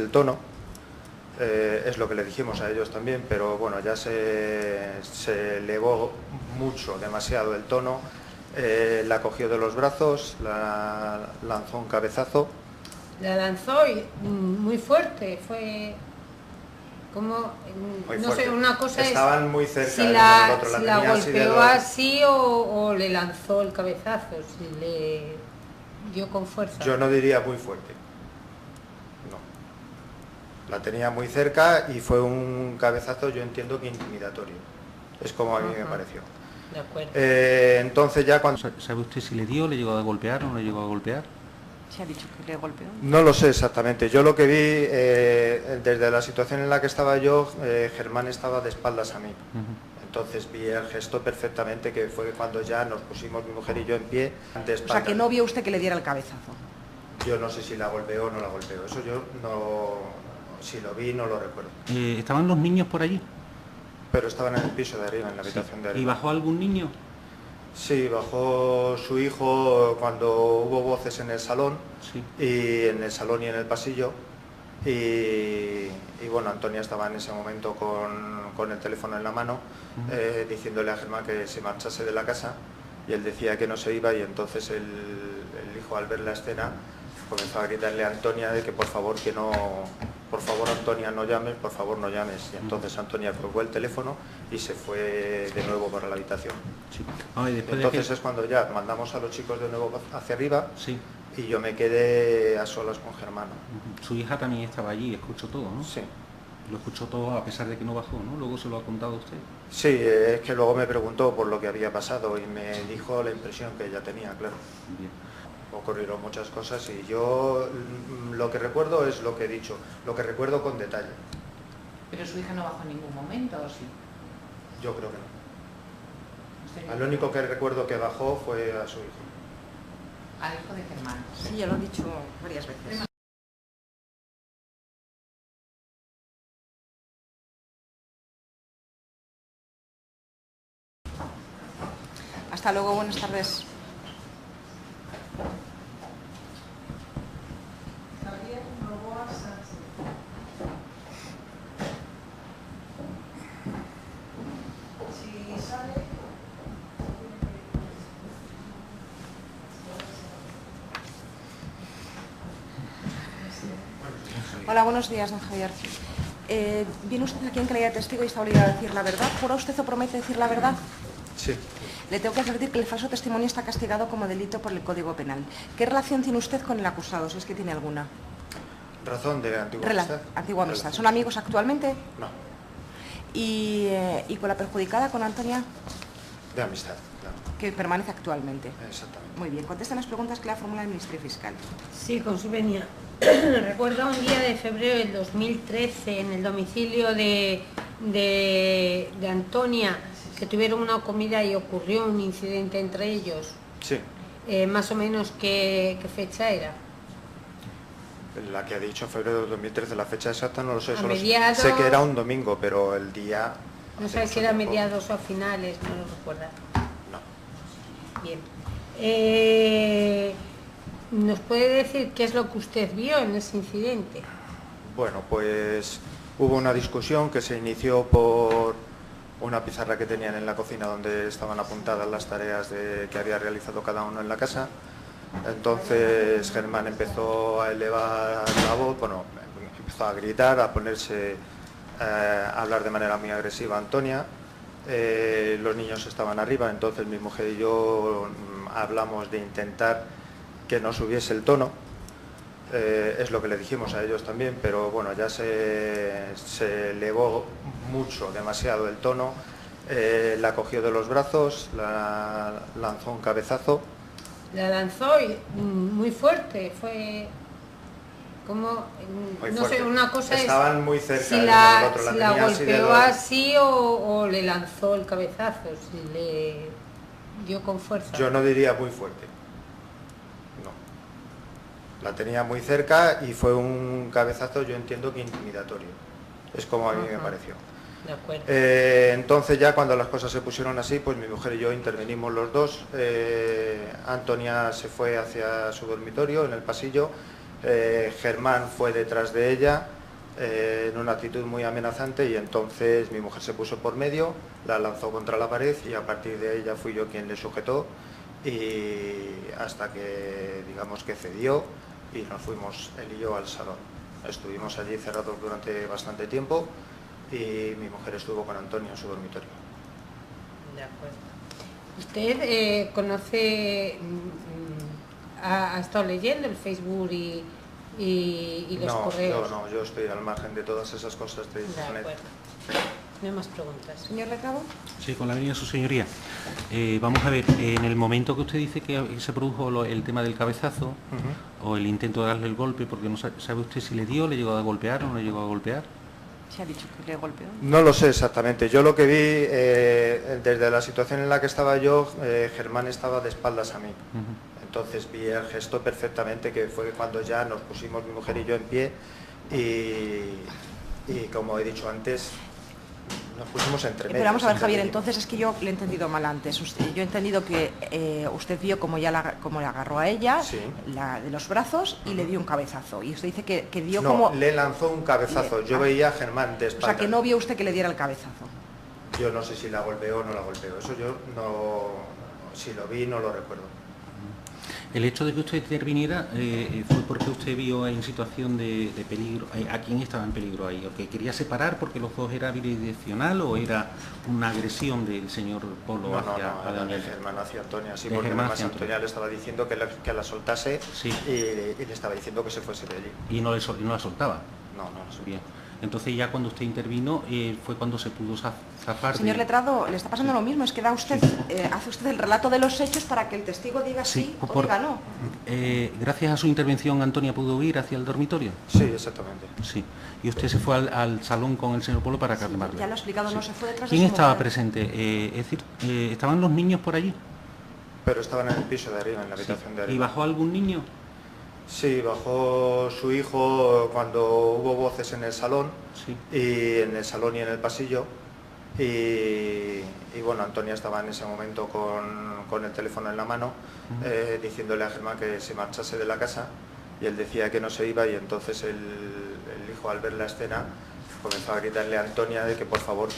subiese el tono, es lo que le dijimos a ellos también, pero bueno, ya se elevó mucho, demasiado el tono, la cogió de los brazos, la lanzó un cabezazo. La lanzó muy fuerte, fue como, Muy no fuerte. sé, una cosa Estaban es muy cerca si el uno la, del otro, si la la tenía así de golpeó dos. así o le lanzó el cabezazo, si le dio con fuerza. Yo no diría muy fuerte, no. La tenía muy cerca y fue un cabezazo, yo entiendo que intimidatorio. Es como a mí me pareció. De acuerdo. Entonces ya cuando... ¿Sabe usted si le dio, le llegó a golpear o no le llegó a golpear? Se ha dicho que le golpeó. No lo sé exactamente. Yo lo que vi, desde la situación en la que estaba yo, Germán estaba de espaldas a mí. Entonces vi el gesto perfectamente, que fue cuando ya nos pusimos mi mujer y yo en pie de espaldas. O sea, que no vio usted que le diera el cabezazo. Yo no sé si la golpeó o no la golpeó. Eso yo no... Si lo vi, no lo recuerdo. ¿Estaban los niños por allí? Pero estaban en el piso de arriba, en la habitación de arriba. ¿Y bajó algún niño? Sí, bajó su hijo cuando hubo voces en el salón, Sí. y en el salón y en el pasillo, y bueno, Antonia estaba en ese momento con el teléfono en la mano, diciéndole a Germán que se marchase de la casa, y él decía que no se iba, y entonces el hijo, al ver la escena, comenzó a gritarle a Antonia de que por favor Antonia, no llames, por favor no llames. Y entonces Antonia colgó el teléfono y se fue de nuevo para la habitación. Sí. Entonces es cuando ya mandamos a los chicos de nuevo hacia arriba, Sí. y yo me quedé a solas con Germán. Su hija también estaba allí, escuchó todo, ¿no? Sí. Lo escuchó todo a pesar de que no bajó, ¿no? Luego se lo ha contado a usted. Sí, es que luego me preguntó por lo que había pasado y me dijo la impresión que ella tenía, claro. Bien. Ocurrieron muchas cosas y yo lo que recuerdo es lo que he dicho, lo que recuerdo con detalle. Pero su hija no bajó en ningún momento, ¿o sí? Yo creo que no. ¿Usted Al único que recuerdo que bajó fue a su hijo. Al hijo de Germán. Sí, ya lo han dicho varias veces. Hasta luego, buenas tardes. Hola, buenos días, don Javier. Viene usted aquí en calidad de testigo y está obligado a decir la verdad. ¿Jura usted o promete decir la verdad? Sí. Le tengo que advertir que el falso testimonio está castigado como delito por el Código Penal. ¿Qué relación tiene usted con el acusado, si es que tiene alguna? ¿Razón de antigua amistad? Antigua amistad. ¿Son amigos actualmente? No, ¿Y con la perjudicada, con Antonia? de amistad, claro. Que permanece actualmente. Exactamente. Muy bien, contesten las preguntas que le ha formulado el Ministerio Fiscal. Sí, con su venia. Recuerdo un día de febrero del 2013 en el domicilio de Antonia, que tuvieron una comida y ocurrió un incidente entre ellos. Sí. Más o menos, ¿qué fecha era? La que ha dicho febrero de 2013, la fecha exacta no lo sé, A solo mediados... sé que era un domingo, pero el día... No hace sabes mucho si era tiempo. mediados o a finales, no lo recuerda. No. Bien. ¿Nos puede decir qué es lo que usted vio en ese incidente? Bueno, pues hubo una discusión que se inició por una pizarra que tenían en la cocina donde estaban apuntadas las tareas que había realizado cada uno en la casa. Entonces Germán empezó a elevar la voz, bueno, empezó a gritar, a ponerse a hablar de manera muy agresiva a Antonia. Los niños estaban arriba, entonces mi mujer y yo hablamos de intentar que no subiese el tono. Es lo que le dijimos a ellos también, pero bueno, ya se elevó mucho, demasiado el tono, la cogió de los brazos, la lanzó un cabezazo. La lanzó muy fuerte, fue como, Muy no fuerte. sé, una cosa Estaban es muy cerca si el uno la, del otro, la si la tenía así de golpeó dos. así o le lanzó el cabezazo, si le dio con fuerza. Yo no diría muy fuerte, no. La tenía muy cerca y fue un cabezazo, yo entiendo que intimidatorio. Es como a mí me pareció. De acuerdo. Entonces ya cuando las cosas se pusieron así, pues mi mujer y yo intervenimos los dos. Antonia se fue hacia su dormitorio en el pasillo Germán fue detrás de ella en una actitud muy amenazante y entonces mi mujer se puso por medio, la lanzó contra la pared y a partir de ahí ya fui yo quien le sujetó y hasta que digamos que cedió y nos fuimos él y yo al salón. Estuvimos allí cerrados durante bastante tiempo y mi mujer estuvo con Antonio en su dormitorio. De acuerdo. ¿Usted conoce, ha estado leyendo el Facebook y los correos? No, yo estoy al margen de todas esas cosas de De internet. acuerdo. No hay más preguntas. Señor letrado. Sí, con la venia su señoría. Vamos a ver, en el momento que usted dice que se produjo el tema del cabezazo o el intento de darle el golpe, porque no sabe usted si le dio, le llegó a golpear o no le llegó a golpear. Se ha dicho que le golpeó. No lo sé exactamente. Yo lo que vi, desde la situación en la que estaba yo, Germán estaba de espaldas a mí. Entonces vi el gesto perfectamente, que fue cuando ya nos pusimos mi mujer y yo en pie y como he dicho antes, nos pusimos entre medio. Pero vamos a ver, Javier, intervenimos. entonces es que yo le he entendido mal antes. Yo he entendido que usted vio como le agarró a ella Sí. de los brazos y le dio un cabezazo. Y usted dice que vio No, como... le lanzó un cabezazo. Yo veía a Germán de O espaldas. sea, que no vio usted que le diera el cabezazo. Yo no sé si la golpeó o no la golpeó. Eso yo no... Si lo vi, no lo recuerdo. El hecho de que usted interviniera fue porque usted vio en situación de peligro, a quién estaba en peligro ahí, o que quería separar porque los dos era bidireccional o era una agresión del señor Polo hacia era doña de Germán hacia Antonia, sí, De porque Germán además hacia Antonia le estaba diciendo que la soltase Sí. y le estaba diciendo que se fuese de allí. y no la soltaba. No lo sé. Bien. Entonces ya cuando usted intervino fue cuando se pudo zafar. Señor letrado, le está pasando lo mismo, es que hace usted el relato de los hechos para que el testigo diga sí o diga no. Gracias a su intervención, Antonia pudo ir hacia el dormitorio. Sí, exactamente. Sí. Y usted se fue al salón con el señor Polo para calmarlo. Ya lo he explicado, no se fue detrás de ¿Quién su estaba mujer. presente? Es decir, ¿estaban los niños por allí? Pero estaban en el piso de arriba, en la habitación de ¿Y arriba. bajó algún niño? Sí, bajó su hijo cuando hubo voces en el salón, Sí. y en el salón y en el pasillo. Y bueno, Antonia estaba en ese momento con el teléfono en la mano, diciéndole a Germán que se marchase de la casa, y él decía que no se iba, y entonces el hijo, al ver la escena, comenzó a gritarle a Antonia de que por favor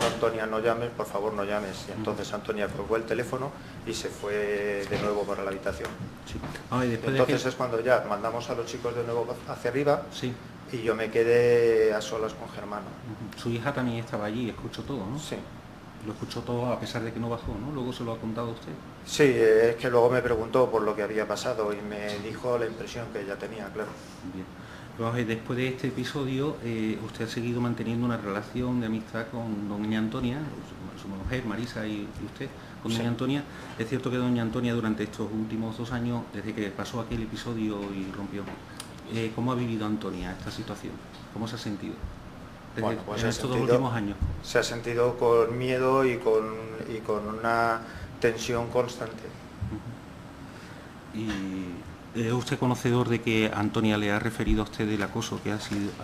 Antonia, no llames, por favor no llames. Y entonces Antonia colgó el teléfono y se fue de nuevo para la habitación. Sí. Ah, y después Entonces de es cuando ya mandamos a los chicos de nuevo hacia arriba Sí. y yo me quedé a solas con Germán. Su hija también estaba allí, escuchó todo, ¿no? Sí. Lo escuchó todo a pesar de que no bajó, ¿no? Luego se lo ha contado a usted. Sí, es que luego me preguntó por lo que había pasado y me dijo la impresión que ella tenía, claro. Bien. Vamos a ver, después de este episodio, usted ha seguido manteniendo una relación de amistad con doña Antonia, su mujer, Marisa y usted, con doña Sí. Antonia. Es cierto que doña Antonia durante estos últimos 2 años, desde que pasó aquel episodio y rompió, ¿cómo ha vivido Antonia esta situación? ¿Cómo se ha sentido? Desde, Bueno, pues en estos 2 últimos años. Se ha sentido con miedo y con una tensión constante. Y ¿es usted conocedor de que Antonia le ha referido a usted del acoso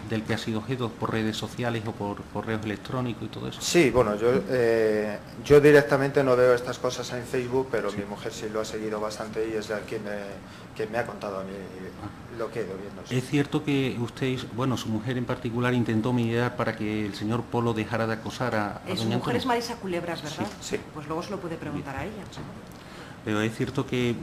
del que ha sido objeto por redes sociales o por correos electrónicos y todo eso? Sí, bueno, yo directamente no veo estas cosas en Facebook, pero mi mujer sí lo ha seguido bastante y es la quien me ha contado a mí lo que he ido viendo. Sí. Es cierto que usted, bueno, su mujer en particular intentó mediar para que el señor Polo dejara de acosar a Su doña mujer Antonia. es Marisa Culebras, ¿verdad? Sí, sí. Pues luego se lo puede preguntar a ella. Pero es cierto que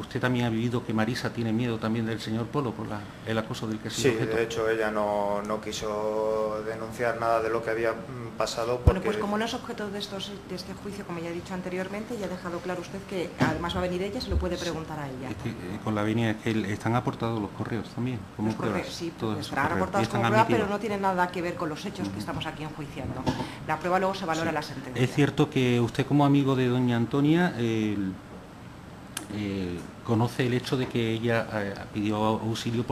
usted también ha vivido que Marisa tiene miedo también del señor Polo por el acoso del que ha sido Sí, objeto. de hecho ella no quiso denunciar nada de lo que había pasado Bueno, porque pues como no es objeto de este juicio, como ya he dicho anteriormente, ya ha dejado claro usted que además va a venir ella, se lo puede preguntar a ella. Es que, con la venia es que están aportados los correos también, como Los pruebas. correos, sí, todos pues esos estarán correos, y aportados están como prueba, admitidos. pero no tienen nada que ver con los hechos que estamos aquí enjuiciando. La prueba luego se valora en la sentencia. Es cierto que usted como amigo de doña Antonia conoce el hecho de que ella pidió auxilio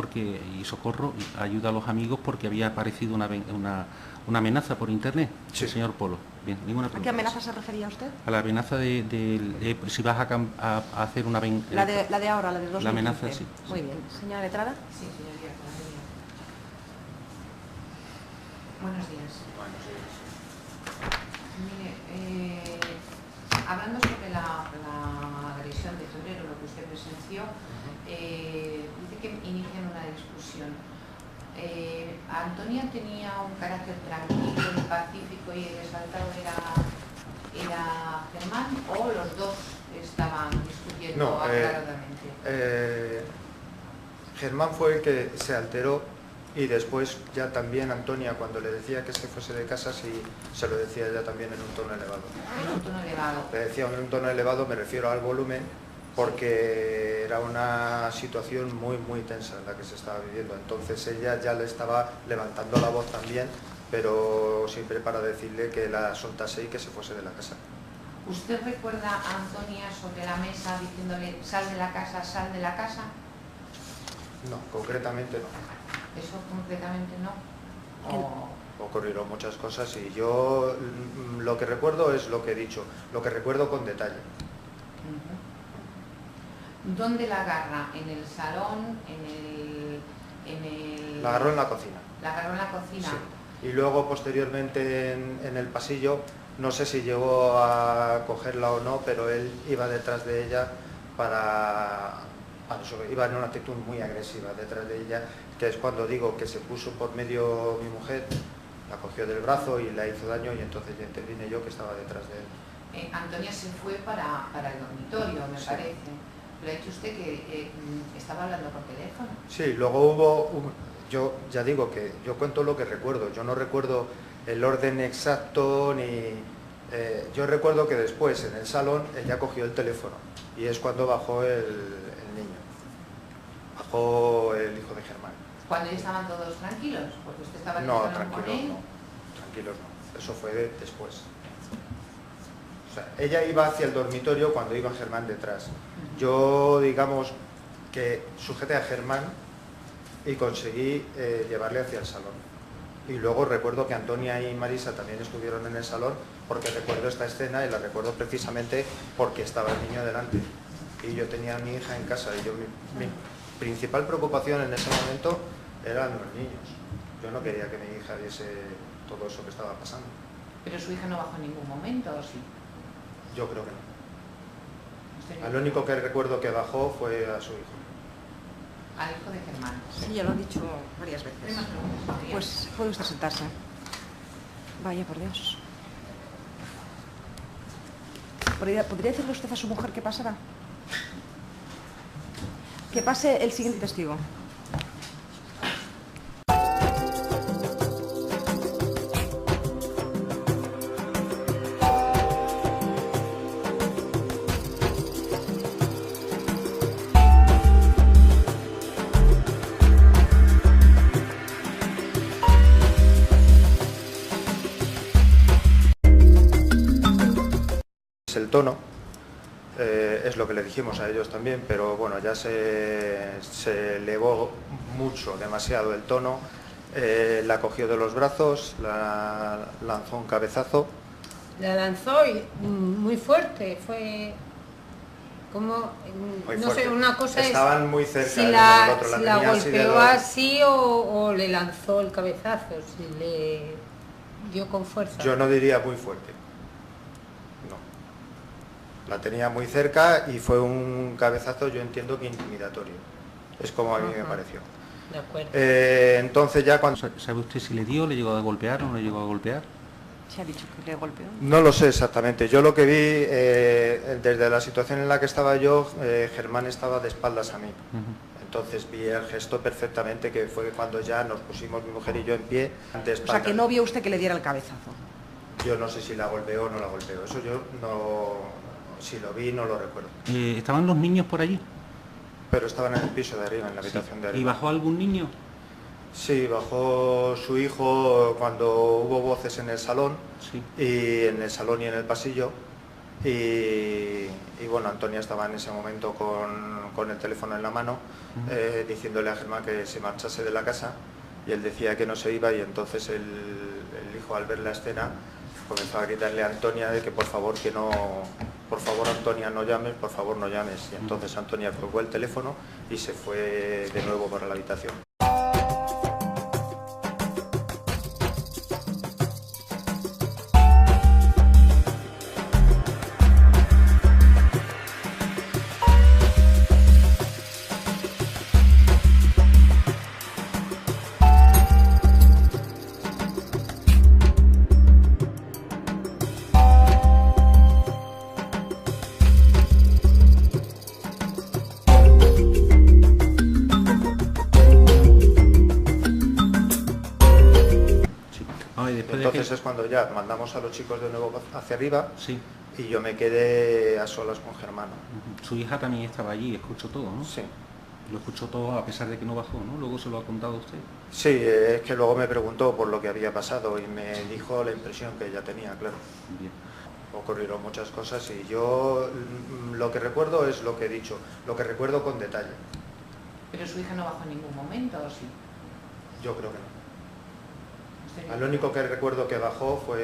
y socorro, ayuda a los amigos porque había aparecido una amenaza por internet, Sí. el señor Polo. Bien, ninguna ¿A pregunta. qué amenaza se refería usted? A la amenaza de si vas a hacer una La de ahora, la de 2015. La amenaza, sí. Muy bien. Señora letrada. Sí, señoría, con la venia. Buenos días. Mire, hablando sobre la agresión de febrero, lo que que usted presenció, dice que inician una discusión. ¿Antonia tenía un carácter tranquilo y pacífico y el exaltado era Germán, o los dos estaban discutiendo No, aclaradamente? Germán fue el que se alteró, y después ya también Antonia, cuando le decía que se fuese de casa, sí se lo decía ella también en un tono elevado. En un tono elevado. Le decía en un tono elevado, me refiero al volumen, porque era una situación muy tensa en la que se estaba viviendo. Entonces ella ya le estaba levantando la voz también, pero siempre para decirle que la soltase y que se fuese de la casa. ¿Usted recuerda a Antonia sobre la mesa diciéndole sal de la casa, sal de la casa? No, concretamente no. ¿Eso concretamente no? Ocurrieron muchas cosas y yo lo que recuerdo es lo que he dicho, lo que recuerdo con detalle. ¿Dónde la agarra? ¿En el salón? La agarró en la cocina. ¿La agarró en la cocina? Sí. Y luego posteriormente en el pasillo, no sé si llegó a cogerla o no, pero él iba detrás de ella para eso, iba en una actitud muy agresiva detrás de ella, que es cuando digo que se puso por medio mi mujer, la cogió del brazo y la hizo daño, y entonces ya intervine yo, que estaba detrás de él. Antonia se fue para el dormitorio, me parece. Pero ha dicho usted que estaba hablando por teléfono. Sí, luego yo ya digo que yo cuento lo que recuerdo, yo no recuerdo el orden exacto ni... yo recuerdo que después en el salón ella cogió el teléfono y es cuando bajó el niño, bajó el hijo de Germán. ¿Cuando ya estaban todos tranquilos? Porque usted estaba en el No, salón tranquilos con él. no, tranquilos no, eso fue después. O sea, ella iba hacia el dormitorio cuando iba Germán detrás. Yo, digamos, que sujeté a Germán y conseguí llevarle hacia el salón. Y luego recuerdo que Antonia y Marisa también estuvieron en el salón, porque recuerdo esta escena y la recuerdo precisamente porque estaba el niño delante. Y yo tenía a mi hija en casa y mi principal preocupación en ese momento eran los niños. Yo no quería que mi hija viese todo eso que estaba pasando. Pero su hija no bajó en ningún momento, ¿o sí? Yo creo que no. ¿Usted Al único que recuerdo que bajó fue a su hijo. Al hijo de Germán. Sí, ya lo han dicho varias veces. ¿Qué más preguntas tenía? Pues puede usted sentarse. Vaya, por Dios. ¿Podría decirle usted a su mujer qué pasará? Que pase el siguiente testigo. El tono es lo que le dijimos a ellos también, pero bueno, ya se elevó mucho, demasiado el tono. La cogió de los brazos, la lanzó un cabezazo. La lanzó muy fuerte, fue como, Muy no fuerte. sé, una cosa Estaban muy cerca si el uno la, del otro, la si la tenía así de golpeó lado. así o le lanzó el cabezazo, si le dio con fuerza. Yo no diría muy fuerte. No. La tenía muy cerca y fue un cabezazo, yo entiendo que intimidatorio. Es como a mí me pareció. De acuerdo. Entonces ya cuando... ¿Sabe usted si le dio, le llegó a golpear o no le llegó a golpear? Se ha dicho que le golpeó. No lo sé exactamente. Yo lo que vi, desde la situación en la que estaba yo, Germán estaba de espaldas a mí. Entonces vi el gesto perfectamente, que fue cuando ya nos pusimos mi mujer y yo en pie de O espaldas. sea, que no vio usted que le diera el cabezazo. Yo no sé si la golpeó o no la golpeó. Eso yo no... Si lo vi, no lo recuerdo. ¿Estaban los niños por allí? Pero estaban en el piso de arriba, en la habitación de arriba. ¿Y bajó algún niño? Sí, bajó su hijo cuando hubo voces en el salón, Sí. y en el salón y en el pasillo, y bueno, Antonia estaba en ese momento con el teléfono en la mano, diciéndole a Germán que se marchase de la casa, y él decía que no se iba, y entonces el hijo, al ver la escena, comenzó a gritarle a Antonia de que por favor Antonia, no llames, por favor no llames, y entonces Antonia colgó el teléfono y se fue de nuevo para la habitación. es cuando ya mandamos a los chicos de nuevo hacia arriba Sí. y yo me quedé a solas con Germán. Su hija también estaba allí, escuchó todo, ¿no? Sí. Lo escuchó todo a pesar de que no bajó, ¿no? Luego se lo ha contado usted. Sí, es que luego me preguntó por lo que había pasado y me dijo la impresión que ella tenía, claro. Bien. Ocurrieron muchas cosas y yo lo que recuerdo es lo que he dicho, lo que recuerdo con detalle. Pero su hija no bajó en ningún momento, ¿o sí? Yo creo que no. Usted Lo único que recuerdo que bajó fue